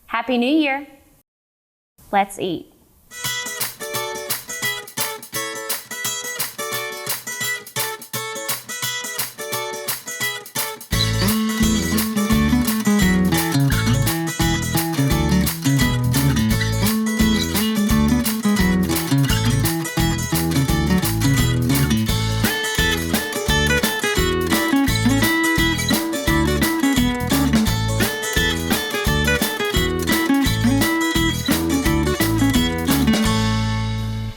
Happy New Year. Let's eat.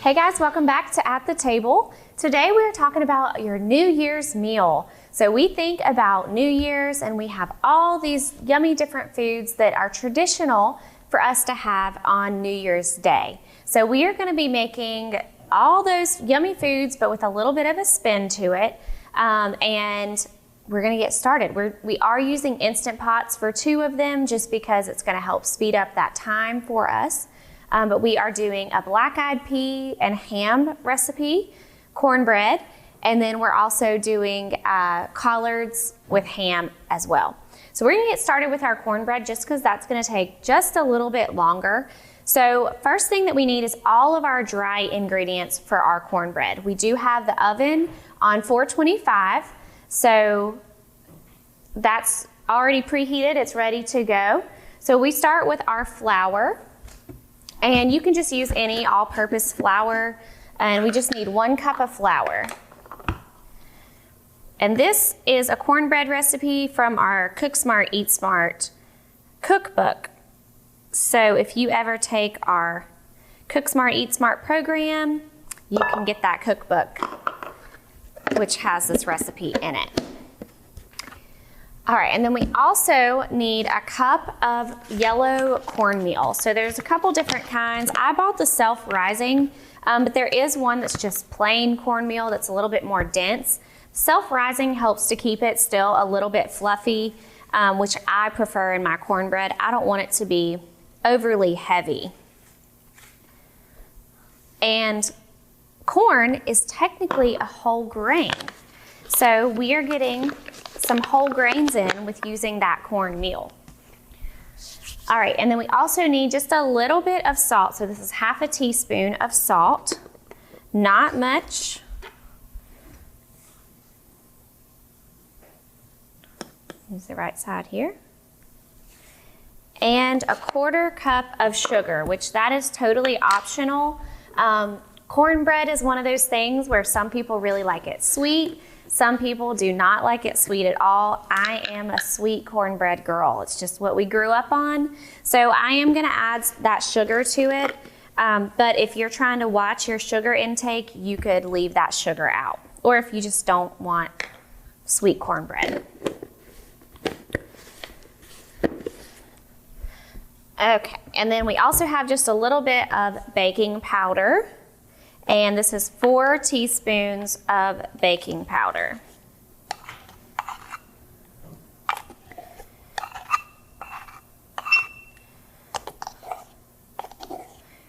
Hey guys, welcome back to At the Table. Today we're talking about your New Year's meal. So we think about New Year's and we have all these yummy different foods that are traditional for us to have on New Year's Day. So we are going to be making all those yummy foods but with a little bit of a spin to it. And we're going to get started. We are using Instant Pots for 2 of them just because it's going to help speed up that time for us. But we are doing a black-eyed pea and ham recipe, cornbread, and then we're also doing collards with ham as well. So we're gonna get started with our cornbread just because that's gonna take just a little bit longer. So first thing that we need is all of our dry ingredients for our cornbread. We do have the oven on 425, so that's already preheated, it's ready to go. So we start with our flour. And you can just use any all-purpose flour, and we just need 1 cup of flour. And this is a cornbread recipe from our Cook Smart, Eat Smart cookbook. So if you ever take our Cook Smart, Eat Smart program, you can get that cookbook, which has this recipe in it. All right, and then we also need a cup of yellow cornmeal. So there's a couple different kinds. I bought the self-rising, but there is one that's just plain cornmeal that's a little bit more dense. Self-rising helps to keep it still a little bit fluffy, which I prefer in my cornbread. I don't want it to be overly heavy. And corn is technically a whole grain. So we are getting some whole grains in with using that cornmeal. All right, and then we also need just a little bit of salt. So this is half a teaspoon of salt, not much. Use the right side here. And a 1/4 cup of sugar, which that is totally optional. Cornbread is one of those things where some people really like it sweet. Some people do not like it sweet at all. I am a sweet cornbread girl. It's just what we grew up on. So I am gonna add that sugar to it. But if you're trying to watch your sugar intake, you could leave that sugar out. Or if you just don't want sweet cornbread. Okay, and then we also have just a little bit of baking powder. And this is 4 teaspoons of baking powder.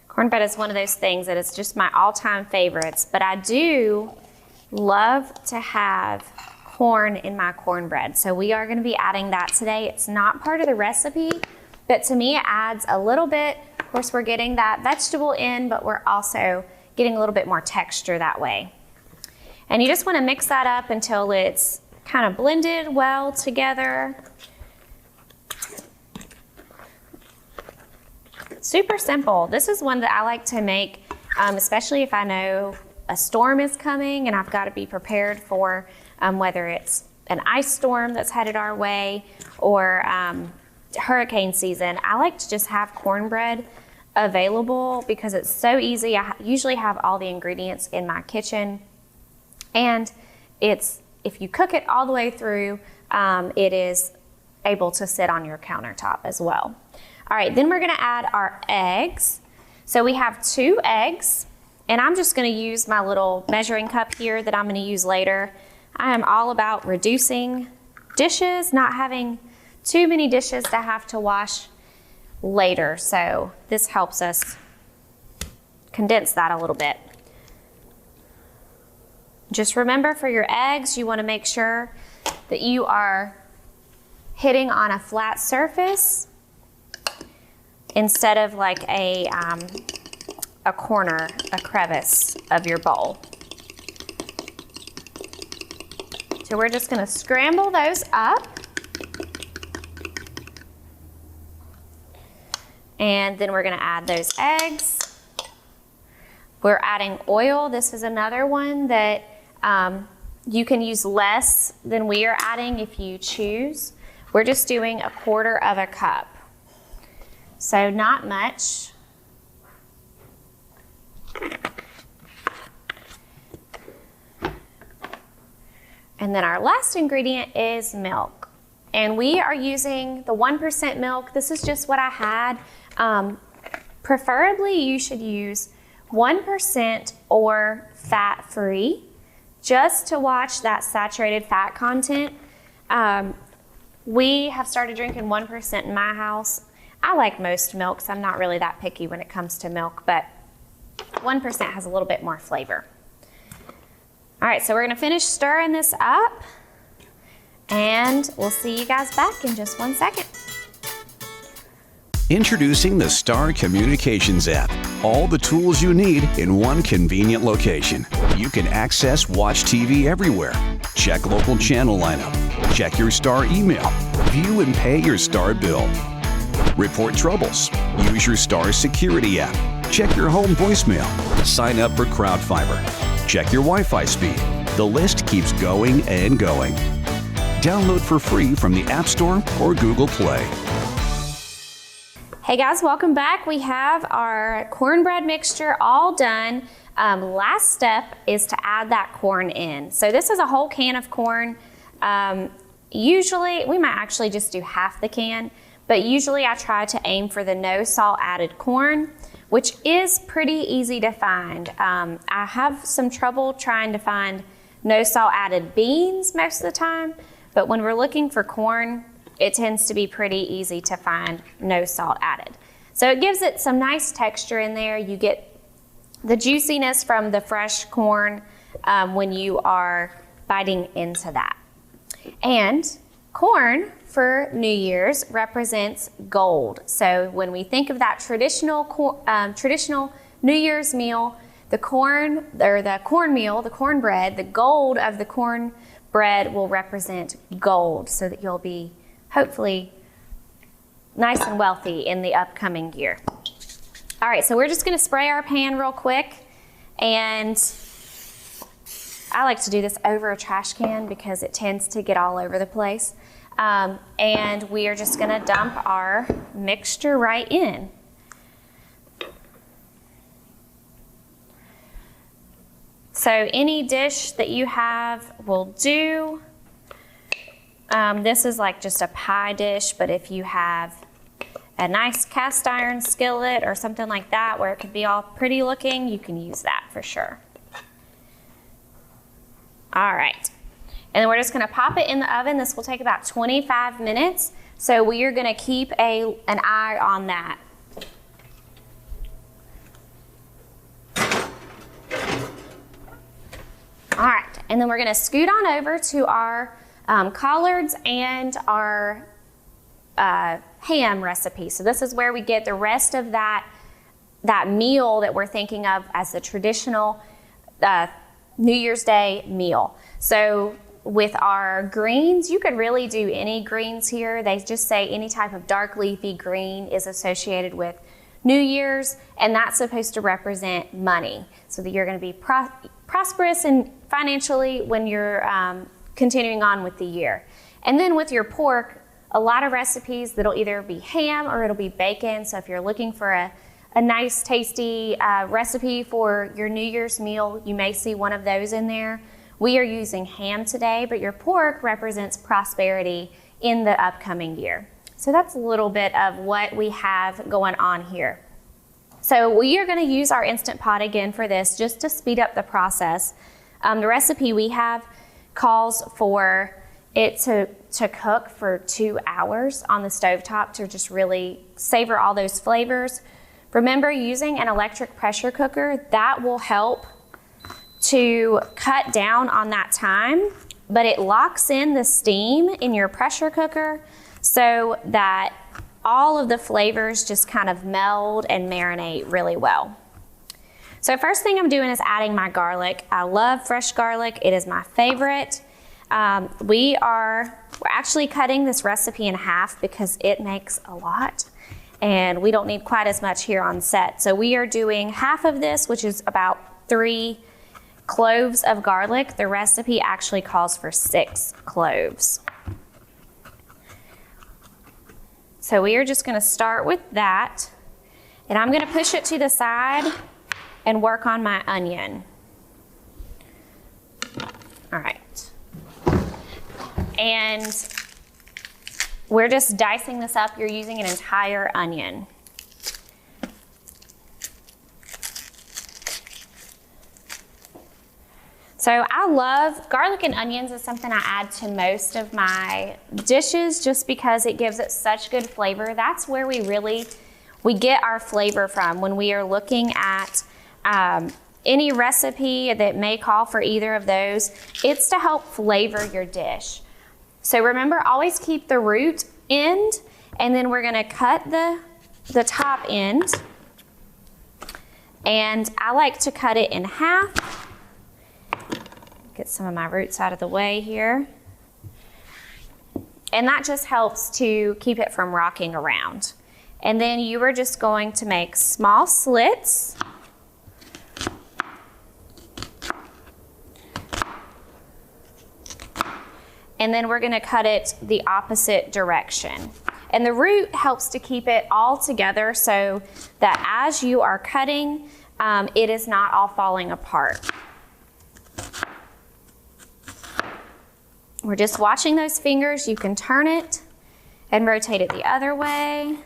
Cornbread is one of those things that it's just my all-time favorites, but I do love to have corn in my cornbread. So we are gonna be adding that today. It's not part of the recipe, but to me it adds a little bit. Of course, we're getting that vegetable in, but we're also getting a little bit more texture that way. And you just want to mix that up until it's kind of blended well together. Super simple. This is one that I like to make, especially if I know a storm is coming and I've got to be prepared for whether it's an ice storm that's headed our way or hurricane season. I like to just have cornbread available because it's so easy. I usually have all the ingredients in my kitchen, and if you cook it all the way through, it is able to sit on your countertop as well. All right, then we're gonna add our eggs. So we have 2 eggs, and I'm just gonna use my little measuring cup here that I'm gonna use later. I am all about reducing dishes, not having too many dishes to have to wash later, so this helps us condense that a little bit. Just remember, for your eggs, you want to make sure that you are hitting on a flat surface instead of like a corner, a crevice of your bowl. So we're just gonna scramble those up. And then we're gonna add those eggs. We're adding oil. This is another one that you can use less than we are adding if you choose. We're just doing 1/4 cup. So not much. And then our last ingredient is milk. And we are using the 1% milk. This is just what I had. Preferably you should use 1% or fat-free, just to watch that saturated fat content. We have started drinking 1% in my house. I like most milks. I'm not really that picky when it comes to milk, but 1% has a little bit more flavor. All right, so we're gonna finish stirring this up, and we'll see you guys back in just 1 second. Introducing the Star Communications app. All the tools you need in one convenient location. You can access Watch TV everywhere, check local channel lineup, check your Star email, view and pay your Star bill, report troubles, use your Star security app, check your home voicemail, sign up for CrowdFiber, check your Wi-Fi speed. The list keeps going and going. Download for free from the App Store or Google Play. Hey guys, welcome back. We have our cornbread mixture all done. Last step is to add that corn in. So this is a whole can of corn. Usually, we might actually just do half the can, but usually I try to aim for the no salt added corn, which is pretty easy to find. I have some trouble trying to find no salt added beans most of the time, but when we're looking for corn, it tends to be pretty easy to find no salt added. So it gives it some nice texture in there. You get the juiciness from the fresh corn when you are biting into that. And corn for New Year's represents gold. So when we think of that traditional New Year's meal, the corn, or the cornmeal, the cornbread, the gold of the cornbread will represent gold, so that you'll be hopefully nice and wealthy in the upcoming year. All right, so we're just gonna spray our pan real quick, and I like to do this over a trash can because it tends to get all over the place. And we are just gonna dump our mixture right in. So any dish that you have will do. This is like just a pie dish, but if you have a nice cast iron skillet or something like that where it could be all pretty looking, you can use that for sure. All right, and then we're just gonna pop it in the oven. This will take about 25 minutes, so we are gonna keep an eye on that. All right, and then we're gonna scoot on over to our collards and our ham recipe. So this is where we get the rest of that meal that we're thinking of as the traditional New Year's Day meal. So with our greens, you could really do any greens here. They just say any type of dark leafy green is associated with New Year's, and that's supposed to represent money, so that you're gonna be prosperous and financially when you're continuing on with the year. And then with your pork, a lot of recipes that'll either be ham or it'll be bacon. So if you're looking for a nice tasty recipe for your New Year's meal, you may see one of those in there. We are using ham today, but your pork represents prosperity in the upcoming year. So that's a little bit of what we have going on here. So we are gonna use our Instant Pot again for this, just to speed up the process. The recipe we have calls for it to cook for 2 hours on the stovetop to just really savor all those flavors. Remember, using an electric pressure cooker, that will help to cut down on that time, but it locks in the steam in your pressure cooker so that all of the flavors just kind of meld and marinate really well. So first thing I'm doing is adding my garlic. I love fresh garlic. It is my favorite. We're actually cutting this recipe in half because it makes a lot and we don't need quite as much here on set. So we are doing half of this, which is about 3 cloves of garlic. The recipe actually calls for 6 cloves. So we are just gonna start with that, and I'm gonna push it to the side and work on my onion. All right. And we're just dicing this up. You're using an entire onion. So I love garlic and onions is something I add to most of my dishes just because it gives it such good flavor. That's where we get our flavor from when we are looking at any recipe that may call for either of those. It's to help flavor your dish. So remember, always keep the root end, and then we're gonna cut the top end. And I like to cut it in half. Get some of my roots out of the way here. And that just helps to keep it from rocking around. And then you are just going to make small slits. And then we're gonna cut it the opposite direction. And the root helps to keep it all together so that as you are cutting, it is not all falling apart. We're just watching those fingers. You can turn it and rotate it the other way.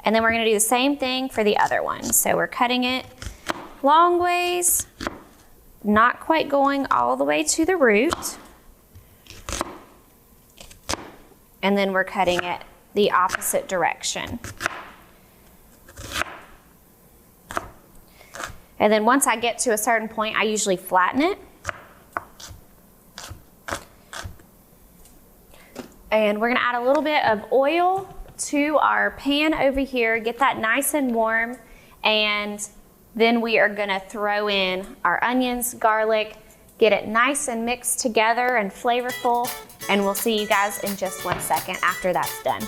And then we're gonna do the same thing for the other one. So we're cutting it long ways, not quite going all the way to the root. And then we're cutting it the opposite direction. And then once I get to a certain point, I usually flatten it. And we're gonna add a little bit of oil to our pan over here, get that nice and warm, and then we are gonna throw in our onions, garlic, get it nice and mixed together and flavorful, and we'll see you guys in just 1 second after that's done.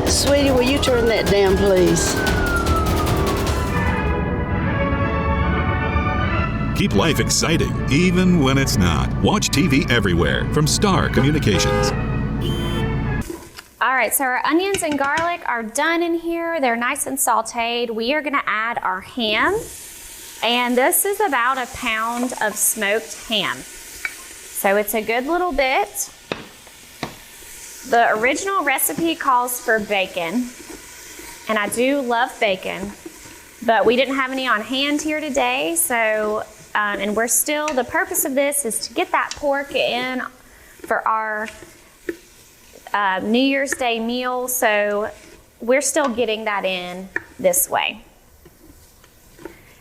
Sweetie, will you turn that down, please? Keep life exciting, even when it's not. Watch TV everywhere from Star Communications. All right, so our onions and garlic are done in here. They're nice and sauteed. We are gonna add our ham, and this is about 1 pound of smoked ham. So it's a good little bit. The original recipe calls for bacon, and I do love bacon, but we didn't have any on hand here today, so, and the purpose of this is to get that pork in for our New Year's Day meal, so we're still getting that in this way.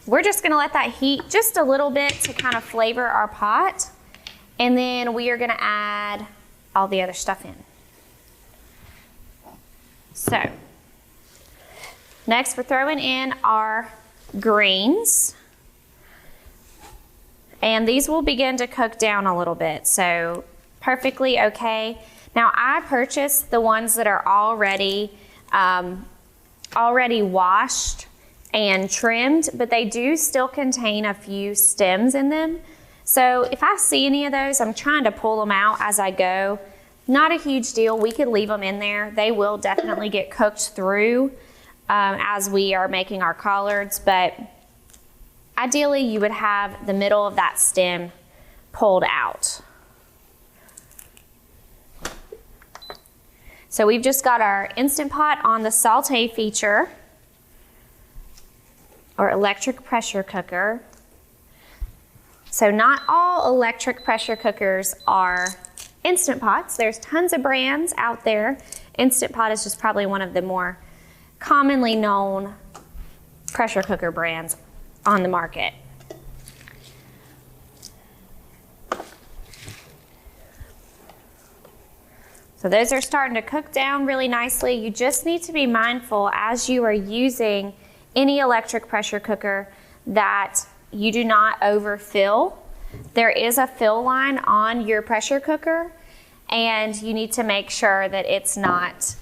We're just gonna let that heat just a little bit to kind of flavor our pot, and then we are gonna add all the other stuff in. So, next we're throwing in our greens. And these will begin to cook down a little bit, so perfectly okay. Now I purchased the ones that are already washed and trimmed, but they do still contain a few stems in them. So if I see any of those, I'm trying to pull them out as I go. Not a huge deal. We could leave them in there. They will definitely get cooked through as we are making our collards, but ideally you would have the middle of that stem pulled out. So we've just got our Instant Pot on the saute feature or electric pressure cooker. So not all electric pressure cookers are Instant Pots. There's tons of brands out there. Instant Pot is just probably one of the more commonly known pressure cooker brands on the market. So those are starting to cook down really nicely. You just need to be mindful as you are using any electric pressure cooker that you do not overfill. There is a fill line on your pressure cooker, and you need to make sure that it's not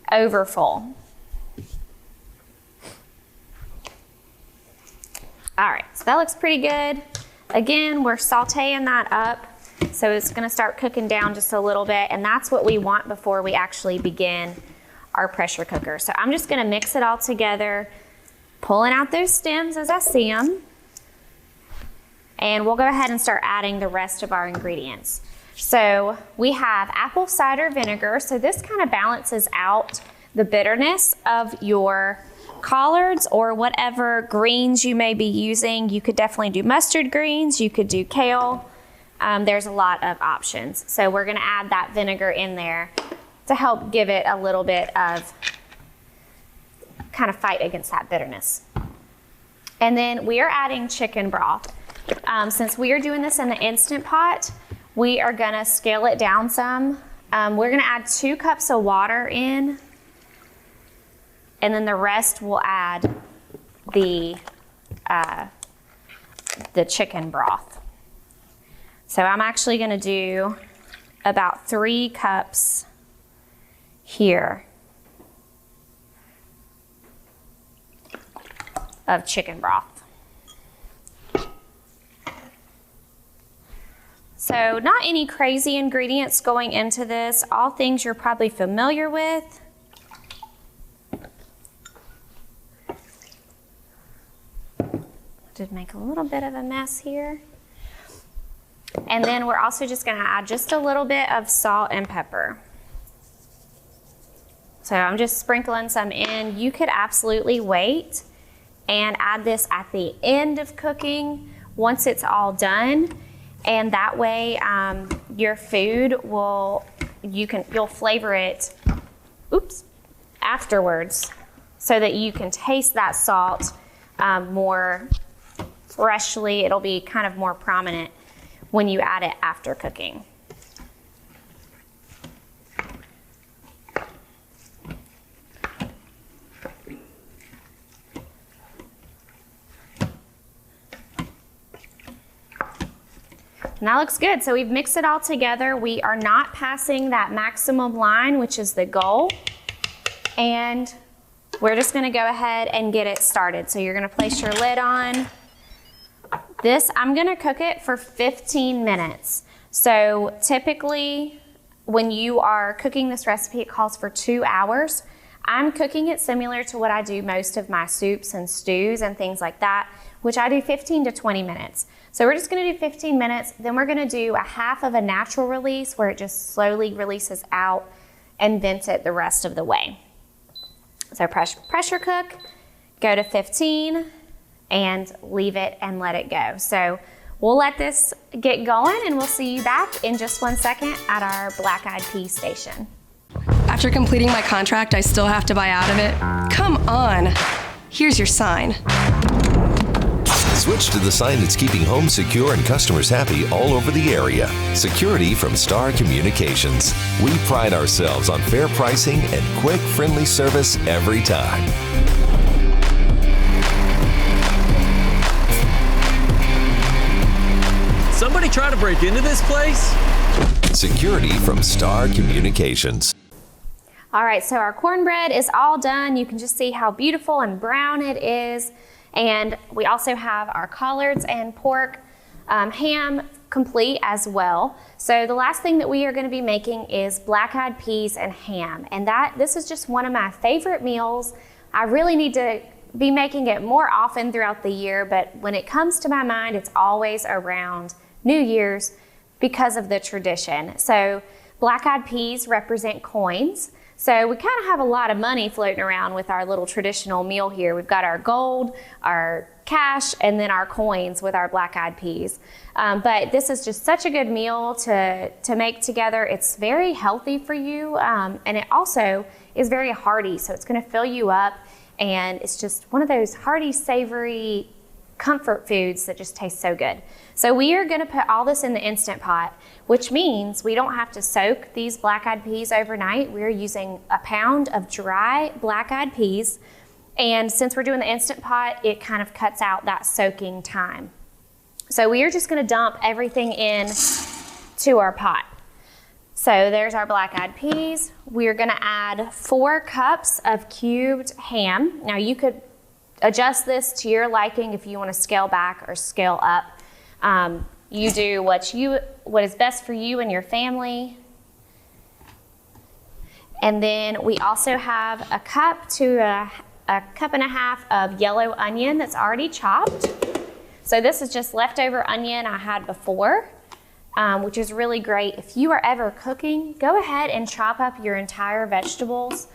overfull. All right, so that looks pretty good. Again, we're sauteing that up, so it's gonna start cooking down just a little bit, and that's what we want before we actually begin our pressure cooker. So I'm just gonna mix it all together, pulling out those stems as I see them, and we'll go ahead and start adding the rest of our ingredients. So we have apple cider vinegar, so this kind of balances out the bitterness of your collards or whatever greens you may be using. You could definitely do mustard greens, you could do kale. There's a lot of options. So we're gonna add that vinegar in there to help give it a little bit of kind of fight against that bitterness. And then we are adding chicken broth. Since we are doing this in the Instant Pot, we are gonna scale it down some. We're gonna add 2 cups of water in, and then the rest we'll add the chicken broth. So I'm actually gonna do about 3 cups here of chicken broth. So not any crazy ingredients going into this, all things you're probably familiar with. Did make a little bit of a mess here. And then we're also just gonna add just a little bit of salt and pepper. So I'm just sprinkling some in. You could absolutely wait and add this at the end of cooking once it's all done. And that way your food you'll flavor it, afterwards, so that you can taste that salt more freshly. It'll be kind of more prominent when you add it after cooking. And that looks good. So we've mixed it all together. We are not passing that maximum line, which is the goal. And we're just gonna go ahead and get it started. So you're gonna place your lid on. This, I'm gonna cook it for 15 minutes. So typically when you are cooking this recipe, it calls for 2 hours. I'm cooking it similar to what I do most of my soups and stews and things like that, which I do 15 to 20 minutes. So we're just gonna do 15 minutes, then we're gonna do a half of a natural release where it just slowly releases out and vent it the rest of the way. So pressure cook, go to 15, and leave it and let it go. So we'll let this get going and we'll see you back in just 1 second at our Black Eyed Peas station. After completing my contract, I still have to buy out of it? Come on. Here's your sign. Switch to the sign that's keeping home secure and customers happy all over the area. Security from Star Communications. We pride ourselves on fair pricing and quick, friendly service every time. Somebody try to break into this place? Security from Star Communications. All right, so our cornbread is all done. You can just see how beautiful and brown it is. And we also have our collards and pork ham complete as well. So the last thing that we are gonna be making is black-eyed peas and ham. And this is just one of my favorite meals. I really need to be making it more often throughout the year, but when it comes to my mind, it's always around New Year's because of the tradition. So Black-eyed peas represent coins. So we kind of have a lot of money floating around with our little traditional meal here. We've got our gold, our cash, and then our coins with our black-eyed peas. But this is just such a good meal to make together. It's very healthy for you, and it also is very hearty, so it's going to fill you up, and it's just one of those hearty, savory comfort foods that just taste so good. So we are going to put all this in the Instant Pot, which means we don't have to soak these black-eyed peas overnight. We're using a pound of dry black-eyed peas, and since we're doing the Instant Pot, it kind of cuts out that soaking time. So we are just going to dump everything in to our pot. So there's our black-eyed peas. We're going to add 4 cups of cubed ham. Now you could adjust this to your liking if you want to scale back or scale up. You do what is best for you and your family. And then we also have a cup to a cup and a half of yellow onion that's already chopped. So this is just leftover onion I had before, which is really great. If you are ever cooking, go ahead and chop up your entire vegetables.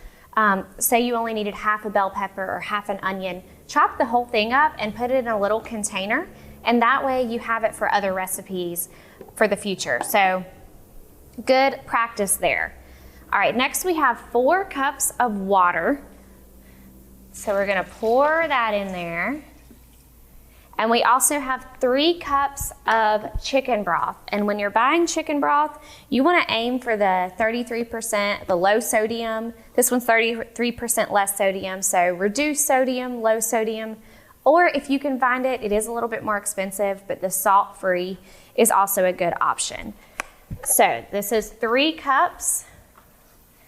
Say you only needed half a bell pepper or half an onion. Chop the whole thing up and put it in a little container, and that way you have it for other recipes for the future. So good practice there. All right, next we have 4 cups of water. So we're gonna pour that in there. And we also have 3 cups of chicken broth. And when you're buying chicken broth, you wanna aim for the 33%, the low sodium. This one's 33% less sodium, so reduced sodium, low sodium. Or if you can find it, it is a little bit more expensive, but the salt-free is also a good option. So this is 3 cups.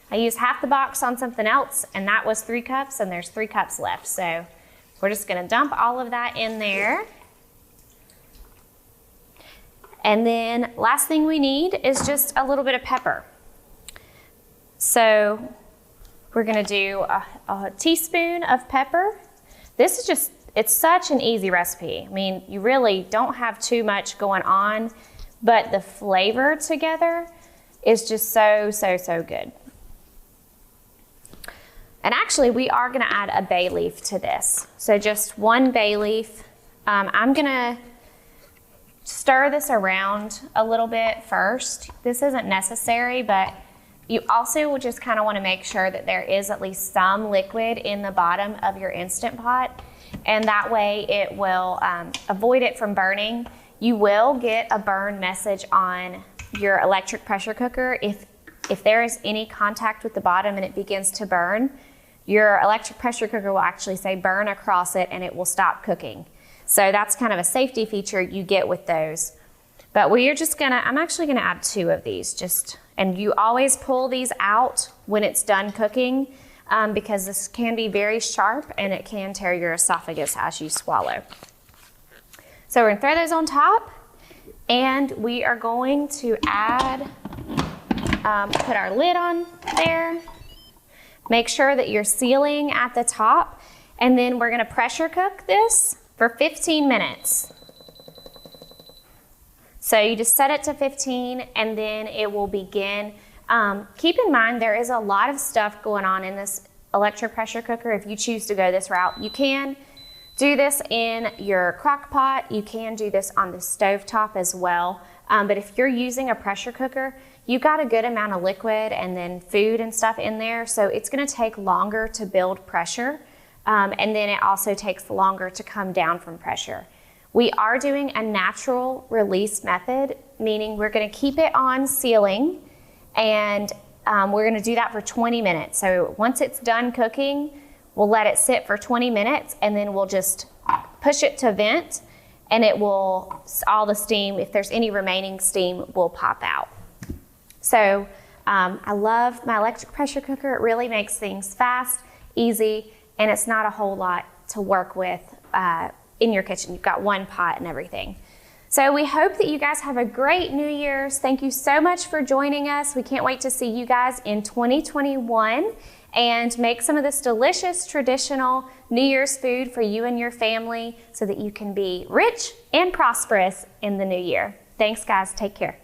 I used half the box on something else, and that was 3 cups, and there's 3 cups left. So we're just gonna dump all of that in there. And then last thing we need is just a little bit of pepper. So we're gonna do a teaspoon of pepper. This is just, it's such an easy recipe. I mean, you really don't have too much going on, but the flavor together is just so, so, so good. And actually, we are gonna add a bay leaf to this. So just 1 bay leaf. I'm gonna stir this around a little bit first. This isn't necessary, but you also will just kind of wanna make sure that there is at least some liquid in the bottom of your Instant Pot, and that way it will avoid it from burning. You will get a burn message on your electric pressure cooker if there is any contact with the bottom and it begins to burn. Your electric pressure cooker will actually say burn across it and it will stop cooking. So that's kind of a safety feature you get with those. But I'm actually gonna add 2 of these and you always pull these out when it's done cooking because this can be very sharp and it can tear your esophagus as you swallow. So we're gonna throw those on top, and we are going to add, put our lid on there. Make sure that you're sealing at the top, and then we're gonna pressure cook this for 15 minutes. So you just set it to 15 and then it will begin. Keep in mind there is a lot of stuff going on in this electric pressure cooker. If you choose to go this route, you can do this in your crock pot. You can do this on the stovetop as well. But if you're using a pressure cooker, you've got a good amount of liquid and then food and stuff in there, so it's gonna take longer to build pressure, and then it also takes longer to come down from pressure. We are doing a natural release method, meaning we're gonna keep it on sealing, and we're gonna do that for 20 minutes. So once it's done cooking, we'll let it sit for 20 minutes, and then we'll just push it to vent, and it will, all the steam, if there's any remaining steam, will pop out. So I love my electric pressure cooker. It really makes things fast, easy, and it's not a whole lot to work with in your kitchen. You've got 1 pot and everything. So we hope that you guys have a great New Year's. Thank you so much for joining us. We can't wait to see you guys in 2021 and make some of this delicious traditional New Year's food for you and your family so that you can be rich and prosperous in the new year. Thanks, guys. Take care.